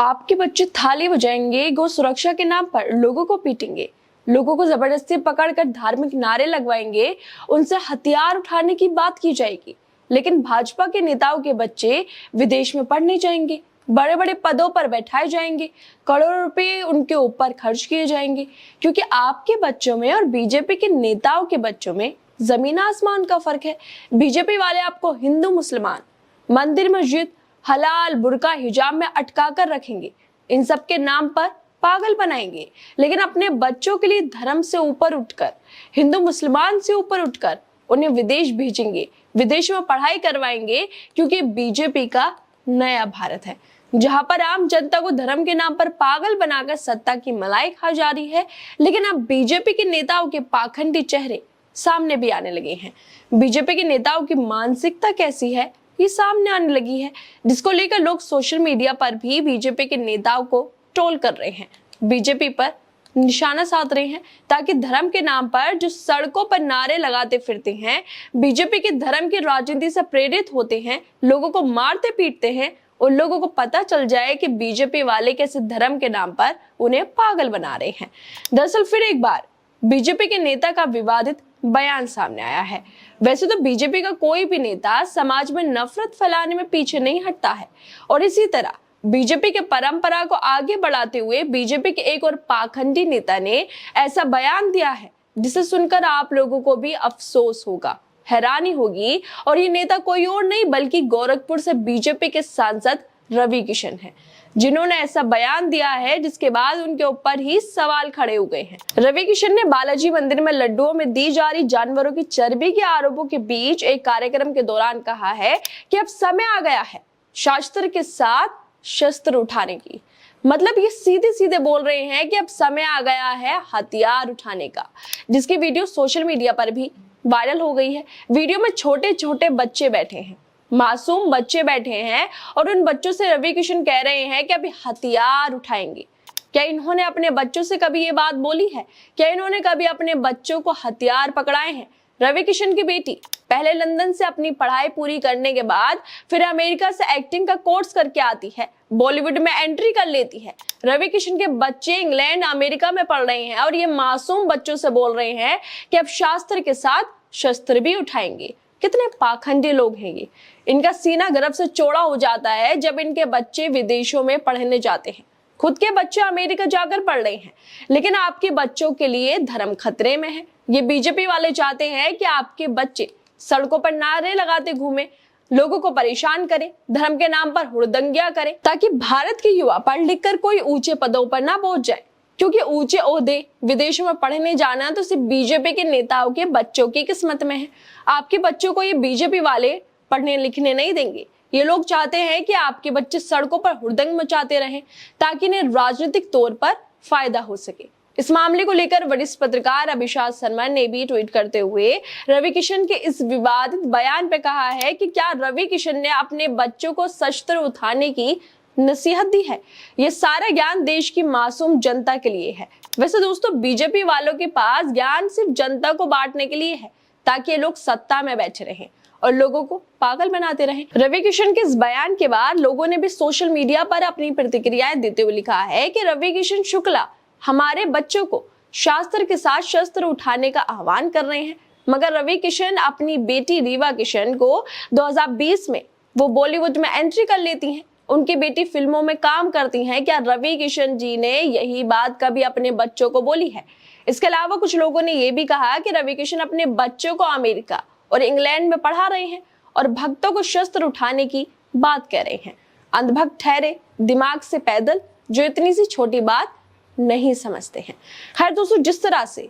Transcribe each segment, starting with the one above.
आपके बच्चे थाली बजाएंगे, गौ सुरक्षा के नाम पर लोगों को पीटेंगे, लोगों को जबरदस्ती पकड़कर धार्मिक नारे लगवाएंगे, उनसे हथियार उठाने की बात की जाएगी। लेकिन भाजपा के नेताओं के बच्चे विदेश में पढ़ने जाएंगे, बड़े बड़े पदों पर बैठाए जाएंगे, करोड़ों रुपए उनके ऊपर खर्च किए जाएंगे, क्योंकि आपके बच्चों में और बीजेपी के नेताओं के बच्चों में जमीन आसमान का फर्क है। बीजेपी वाले आपको हिंदू मुसलमान, मंदिर मस्जिद, हलाल बुर्का हिजाब में अटका कर रखेंगे, इन सब के नाम पर पागल बनाएंगे। लेकिन अपने बच्चों के लिए धर्म से ऊपर उठकर, हिंदू मुसलमान से ऊपर उठकर उन्हें विदेश भेजेंगे, विदेश में पढ़ाई करवाएंगे, क्योंकि बीजेपी का नया भारत है जहां पर आम जनता को धर्म के नाम पर पागल बनाकर सत्ता की मलाई खा जा रही है। लेकिन अब बीजेपी के नेताओं के पाखंडी चेहरे सामने भी आने लगे हैं। बीजेपी के नेताओं की मानसिकता कैसी है ये सामने आने लगी है, जिसको लेकर लोग सोशल मीडिया पर भी बीजेपी के नेताओं को ट्रोल कर रहे हैं, बीजेपी पर निशाना साध रहे हैं, ताकि धर्म के नाम पर जो सड़कों पर नारे लगाते फिरते हैं, बीजेपी के धर्म की राजनीति से प्रेरित होते हैं, लोगों को मारते पीटते हैं, उन लोगों को पता चल जाए कि बीजेपी वाले कैसे धर्म के नाम पर उन्हें पागल बना रहे हैं। दरअसल फिर एक बार बीजेपी के नेता का विवादित बयान सामने आया है। वैसे तो बीजेपी का कोई भी नेता समाज में नफरत फैलाने में पीछे नहीं हटता है, और इसी तरह बीजेपी के परंपरा को आगे बढ़ाते हुए बीजेपी के एक और पाखंडी नेता ने ऐसा बयान दिया है जिसे सुनकर आप लोगों को भी अफसोस होगा, हैरानी होगी। और ये नेता कोई और नहीं बल्कि गोरखपुर से बीजेपी के सांसद रवि किशन है, जिन्होंने ऐसा बयान दिया है जिसके बाद उनके ऊपर ही सवाल खड़े हो गए हैं। रवि किशन ने बालाजी मंदिर में लड्डुओं में दी जा रही जानवरों की चर्बी के आरोपों के बीच एक कार्यक्रम के दौरान कहा है कि अब समय आ गया है शास्त्र के साथ शस्त्र उठाने की। मतलब ये सीधे सीधे बोल रहे हैं कि अब समय आ गया है हथियार उठाने का, जिसकी वीडियो सोशल मीडिया पर भी वायरल हो गई है। वीडियो में छोटे छोटे बच्चे बैठे हैं, मासूम बच्चे बैठे हैं, और उन बच्चों से रवि किशन कह रहे हैं कि अभी हथियार उठाएंगे। क्या इन्होंने अपने बच्चों से कभी ये बात बोली है? क्या इन्होंने कभी अपने बच्चों को हथियार पकड़ाए हैं? रवि किशन की बेटी पहले लंदन से अपनी पढ़ाई पूरी करने के बाद फिर अमेरिका से एक्टिंग का कोर्स करके आती है, बॉलीवुड में एंट्री कर लेती है। रवि किशन के बच्चे इंग्लैंड अमेरिका में पढ़ रहे हैं, और ये मासूम बच्चों से बोल रहे हैं कि अब शास्त्र के साथ शस्त्र भी उठाएंगे। कितने पाखंडी लोग हैं ये। इनका सीना गर्व से चौड़ा हो जाता है जब इनके बच्चे विदेशों में पढ़ने जाते हैं। खुद के बच्चे अमेरिका जाकर पढ़ रहे हैं, लेकिन आपके बच्चों के लिए धर्म खतरे में है। ये बीजेपी वाले चाहते हैं कि आपके बच्चे सड़कों पर नारे लगाते घूमे, लोगों को परेशान करें, धर्म के नाम पर हुड़दंगियां करें, ताकि भारत के युवा पढ़ लिख कर कोई ऊंचे पदों पर ना पहुंच जाए। क्योंकि ऊंचे ओहदे विदेशों में पढ़ने जाना तो सिर्फ बीजेपी के नेताओं के बच्चों की किस्मत में है। आपके बच्चों को ये बीजेपी वाले पढ़ने लिखने नहीं देंगे। ये लोग चाहते हैं कि आपके बच्चे सड़कों पर हुड़दंग मचाते रहें, ताकि इन्हें राजनीतिक तौर पर फायदा हो सके। इस मामले को लेकर वरिष्ठ पत्रकार अभिषेक शर्मा ने भी ट्वीट करते हुए रवि किशन के इस विवादित बयान पे कहा है कि क्या रवि किशन ने अपने बच्चों को शस्त्र उठाने की नसीहत दी है? ये सारा ज्ञान देश की मासूम जनता के लिए है। वैसे दोस्तों, बीजेपी वालों के पास ज्ञान सिर्फ जनता को बांटने के लिए है, ताकि ये लोग सत्ता में बैठे रहें और लोगों को पागल बनाते रहें। रवि किशन के इस बयान के बाद लोगों ने भी सोशल मीडिया पर अपनी प्रतिक्रियाएं देते हुए लिखा है कि रवि किशन शुक्ला हमारे बच्चों को शास्त्र के साथ शस्त्र उठाने का आह्वान कर रहे हैं। मगर रवि किशन अपनी बेटी रीवा किशन को 2020 में वो बॉलीवुड में एंट्री कर लेती हैं, उनकी बेटी फिल्मों में काम करती हैं। क्या रवि किशन जी ने यही बात कभी अपने बच्चों को बोली है? इसके अलावा कुछ लोगों ने यह भी कहा कि रवि किशन अपने बच्चों को अमेरिका और इंग्लैंड में पढ़ा रहे हैं और भक्तों को शस्त्र उठाने की बात कह रहे हैं। अंधभक्त ठहरे दिमाग से पैदल, जो इतनी सी छोटी बात नहीं समझते हैं। खैर दोस्तों, जिस तरह से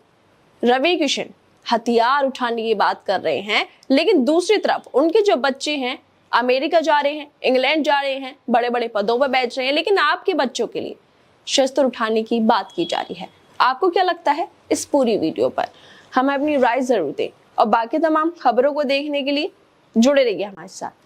रवि किशन हथियार उठाने की बात कर रहे हैं, लेकिन दूसरी तरफ उनके जो बच्चे हैं अमेरिका जा रहे हैं, इंग्लैंड जा रहे हैं, बड़े बड़े पदों पर बैठ रहे हैं, लेकिन आपके बच्चों के लिए शस्त्र उठाने की बात की जा रही है। आपको क्या लगता है इस पूरी वीडियो पर? हमें अपनी राय जरूर दें, और बाकी तमाम खबरों को देखने के लिए जुड़े रहिए हमारे साथ।